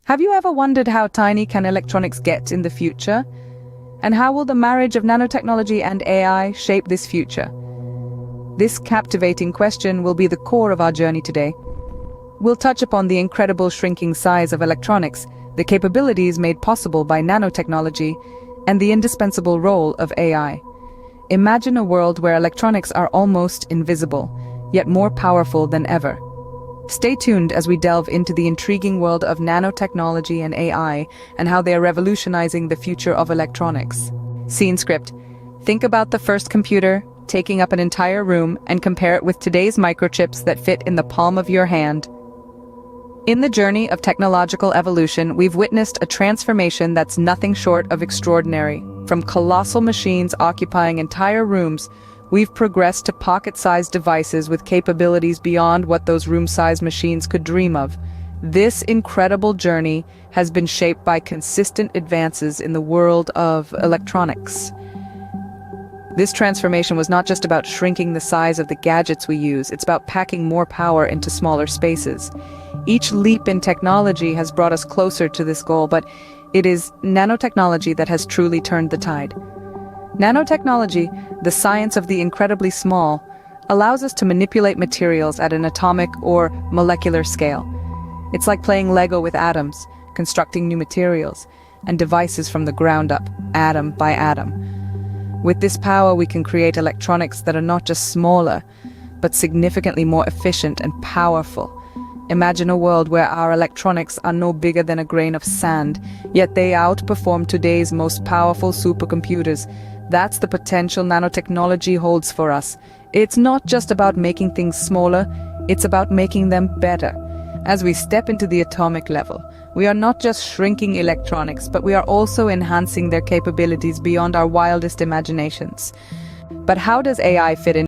Have you ever wondered how tiny can electronics get in the future? And how will the marriage of nanotechnology and AI shape this future? This captivating question will be the core of our journey today. We'll touch upon the incredible shrinking size of electronics, the capabilities made possible by nanotechnology, and the indispensable role of AI. Imagine a world where electronics are almost invisible, yet more powerful than ever. Stay tuned as we delve into the intriguing world of nanotechnology and AI and how they are revolutionizing the future of electronics. Scene script. Think about the first computer taking up an entire room and compare it with today's microchips that fit in the palm of your hand. In the journey of technological evolution, we've witnessed a transformation that's nothing short of extraordinary. From colossal machines occupying entire rooms, we've progressed to pocket-sized devices with capabilities beyond what those room-sized machines could dream of. This incredible journey has been shaped by consistent advances in the world of electronics. This transformation was not just about shrinking the size of the gadgets we use, it's about packing more power into smaller spaces. Each leap in technology has brought us closer to this goal, but it is nanotechnology that has truly turned the tide. Nanotechnology, the science of the incredibly small, allows us to manipulate materials at an atomic or molecular scale. It's like playing Lego with atoms, constructing new materials and devices from the ground up, atom by atom. With this power, we can create electronics that are not just smaller, but significantly more efficient and powerful. Imagine a world where our electronics are no bigger than a grain of sand, yet they outperform today's most powerful supercomputers. That's the potential nanotechnology holds for us. It's not just about making things smaller, it's about making them better. As we step into the atomic level, we are not just shrinking electronics, but we are also enhancing their capabilities beyond our wildest imaginations. But how does AI fit in?